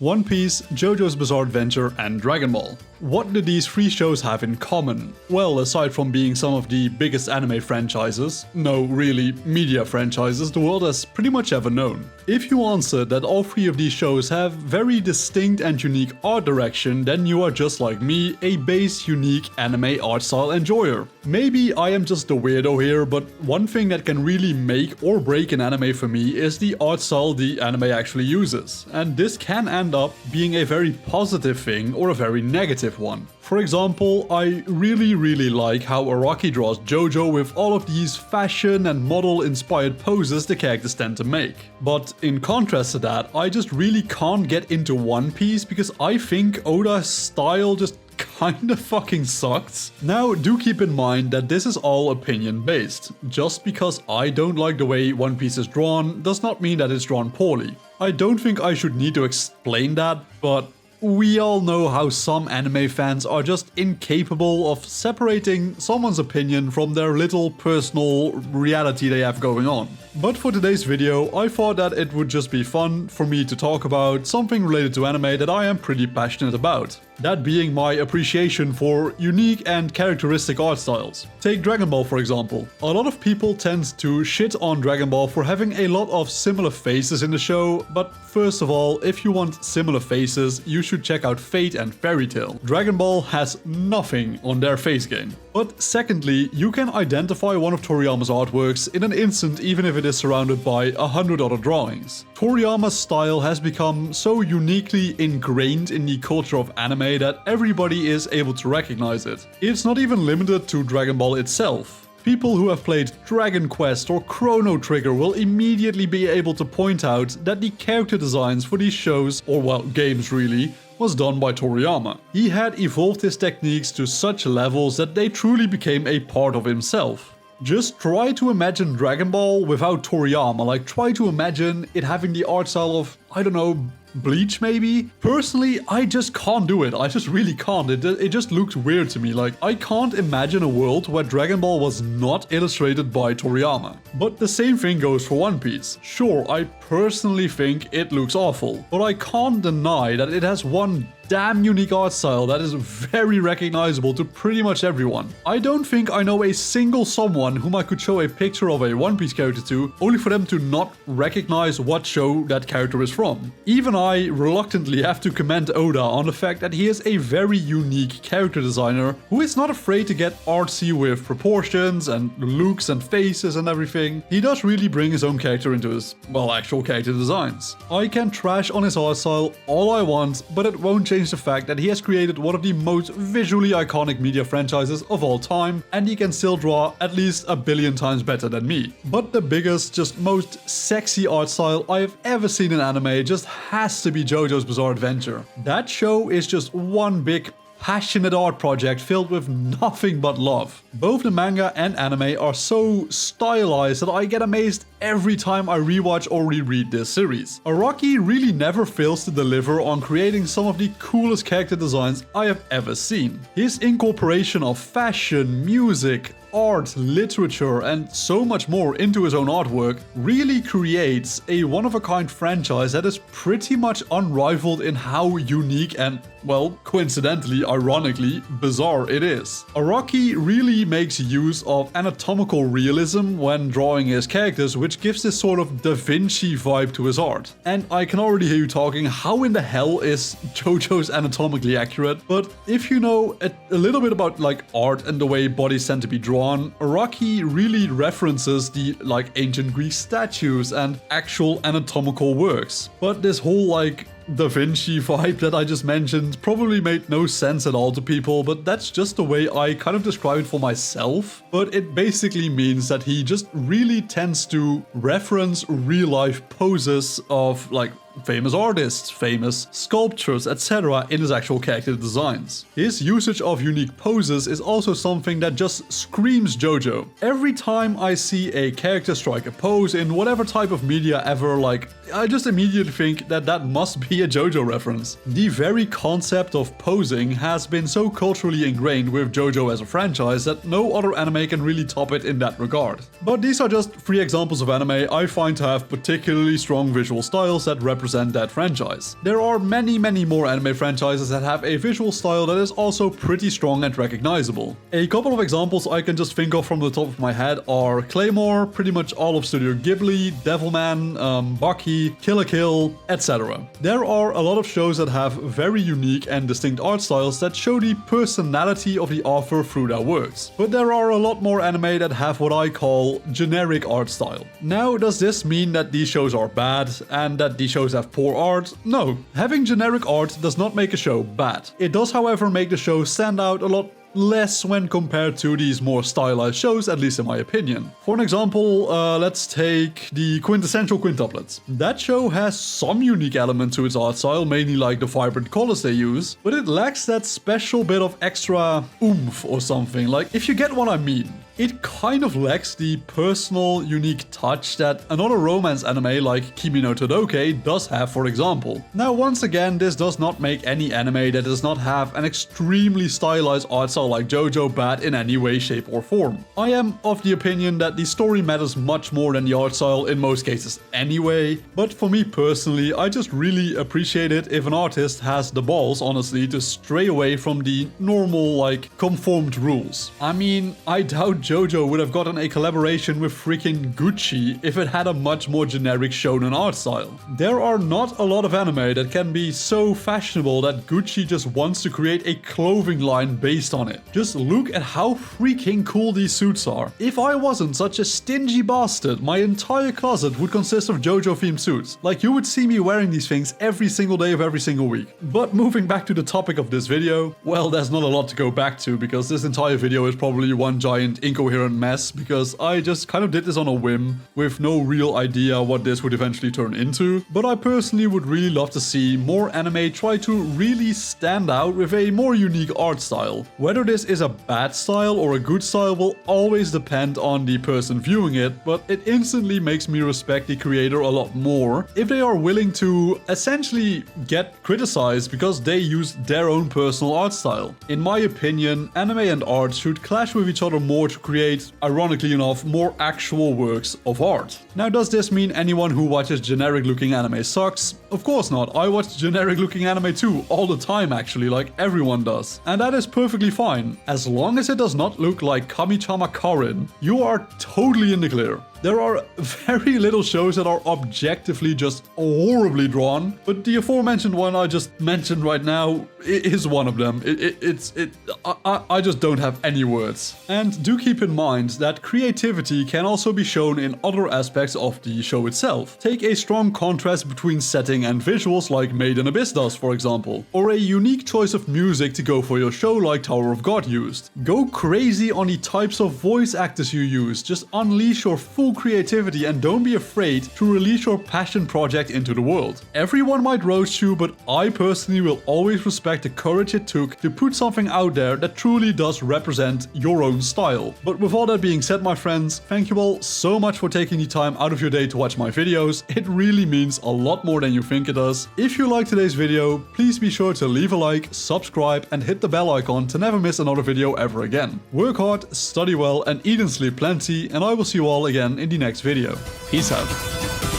One Piece, JoJo's Bizarre Adventure, and Dragon Ball. What do these three shows have in common? Well, aside from being some of the biggest anime franchises, no, really, media franchises the world has pretty much ever known. If you answered that all three of these shows have very distinct and unique art direction, then you are just like me, a base, unique anime art style enjoyer. Maybe I am just the weirdo here, but one thing that can really make or break an anime for me is the art style the anime actually uses. And this can end up being a very positive thing or a very negative one. For example, I really like how Araki draws JoJo with all of these fashion and model inspired poses the characters tend to make. But in contrast to that, I just really can't get into One Piece because I think Oda's style just kinda fucking sucks. Now, do keep in mind that this is all opinion based. Just because I don't like the way One Piece is drawn does not mean that it's drawn poorly. I don't think I should need to explain that, but we all know how some anime fans are just incapable of separating someone's opinion from their little personal reality they have going on. But for today's video, I thought that it would just be fun for me to talk about something related to anime that I am pretty passionate about. That being my appreciation for unique and characteristic art styles. Take Dragon Ball for example. A lot of people tend to shit on Dragon Ball for having a lot of similar faces in the show, but first of all, if you want similar faces, you should check out Fate and Fairy Tail. Dragon Ball has nothing on their face game. But secondly, you can identify one of Toriyama's artworks in an instant even if it is surrounded by 100 other drawings. Toriyama's style has become so uniquely ingrained in the culture of anime that everybody is able to recognize it. It's not even limited to Dragon Ball itself. People who have played Dragon Quest or Chrono Trigger will immediately be able to point out that the character designs for these shows, or well, games really, was done by Toriyama. He had evolved his techniques to such levels that they truly became a part of himself. Just try to imagine Dragon Ball without Toriyama, like try to imagine it having the art style of, I don't know, Bleach maybe? Personally, I just can't do it. I just really can't. It just looks weird to me. Like, I can't imagine a world where Dragon Ball was not illustrated by Toriyama. But the same thing goes for One Piece. Sure, I personally think it looks awful, but I can't deny that it has one damn unique art style that is very recognizable to pretty much everyone. I don't think I know a single someone whom I could show a picture of a One Piece character to, only for them to not recognize what show that character is from. Even I reluctantly have to commend Oda on the fact that he is a very unique character designer who is not afraid to get artsy with proportions and looks and faces and everything. He does really bring his own character into his, well, actual character designs. I can trash on his art style all I want, but it won't change the fact that he has created one of the most visually iconic media franchises of all time, and he can still draw at least a billion times better than me. But the biggest, just most sexy art style I have ever seen in anime just has to be JoJo's Bizarre Adventure. That show is just one big passionate art project filled with nothing but love. Both the manga and anime are so stylized that I get amazed every time I rewatch or reread this series. Araki really never fails to deliver on creating some of the coolest character designs I have ever seen. His incorporation of fashion, music, art, literature, and so much more into his own artwork really creates a one-of-a-kind franchise that is pretty much unrivaled in how unique and, well, coincidentally, ironically, bizarre it is. Araki really makes use of anatomical realism when drawing his characters, which gives this sort of Da Vinci vibe to his art. And I can already hear you talking, how in the hell is JoJo's anatomically accurate? But if you know a little bit about like art and the way bodies tend to be drawn, Araki really references the like ancient Greek statues and actual anatomical works. But this whole like Da Vinci vibe that I just mentioned probably made no sense at all to people, but that's just the way I kind of describe it for myself. But it basically means that he just really tends to reference real life poses of like famous artists, famous sculptures, etc. in his actual character designs. His usage of unique poses is also something that just screams JoJo. Every time I see a character strike a pose in whatever type of media ever, like I just immediately think that that must be a JoJo reference. The very concept of posing has been so culturally ingrained with JoJo as a franchise that no other anime can really top it in that regard. But these are just 3 examples of anime I find to have particularly strong visual styles that represent that franchise. There are many more anime franchises that have a visual style that is also pretty strong and recognizable. A couple of examples I can just think of from the top of my head are Claymore, pretty much all of Studio Ghibli, Devilman, Baki, Kill la Kill, etc. There are a lot of shows that have very unique and distinct art styles that show the personality of the author through their works. But there are a lot more anime that have what I call generic art style. Now, does this mean that these shows are bad and that these shows have poor art? No. Having generic art does not make a show bad. It does, however, make the show stand out a lot less when compared to these more stylized shows, at least in my opinion. For an example, let's take the Quintessential Quintuplets. That show has some unique element to its art style, mainly like the vibrant colors they use, but it lacks that special bit of extra oomph or something, like, if you get what I mean. It kind of lacks the personal, unique touch that another romance anime like Kimi no Todoke does have, for example. Now, once again, this does not make any anime that does not have an extremely stylized art style like JoJo bad in any way, shape, or form. I am of the opinion that the story matters much more than the art style in most cases anyway, but for me personally, I just really appreciate it if an artist has the balls, honestly, to stray away from the normal, like, conformed rules. I mean, I doubt JoJo would have gotten a collaboration with freaking Gucci if it had a much more generic shonen art style. There are not a lot of anime that can be so fashionable that Gucci just wants to create a clothing line based on it. Just look at how freaking cool these suits are. If I wasn't such a stingy bastard, my entire closet would consist of JoJo themed suits. Like, you would see me wearing these things every single day of every single week. But moving back to the topic of this video, well, there's not a lot to go back to because this entire video is probably one giant incoherent mess because I just kind of did this on a whim with no real idea what this would eventually turn into. But I personally would really love to see more anime try to really stand out with a more unique art style. Whether this is a bad style or a good style will always depend on the person viewing it, but it instantly makes me respect the creator a lot more if they are willing to essentially get criticized because they use their own personal art style. In my opinion, anime and art should clash with each other more to create, ironically enough, more actual works of art. Now, does this mean anyone who watches generic looking anime sucks? Of course not. I watch generic looking anime too, all the time actually, like everyone does. And that is perfectly fine. As long as it does not look like Kamichama Karin, you are totally in the clear. There are very little shows that are objectively just horribly drawn, but the aforementioned one I just mentioned right now is one of them. I just don't have any words. And do keep in mind that creativity can also be shown in other aspects of the show itself. Take a strong contrast between setting and visuals like Made in Abyss does, for example, or a unique choice of music to go for your show like Tower of God used. Go crazy on the types of voice actors you use, just unleash your full creativity and don't be afraid to release your passion project into the world. Everyone might roast you, but I personally will always respect the courage it took to put something out there that truly does represent your own style. But with all that being said, my friends, thank you all so much for taking the time out of your day to watch my videos. It really means a lot more than you think it does. If you liked today's video, please be sure to leave a like, subscribe, and hit the bell icon to never miss another video ever again. Work hard, study well, and eat and sleep plenty, and I will see you all again in the next video. Peace out.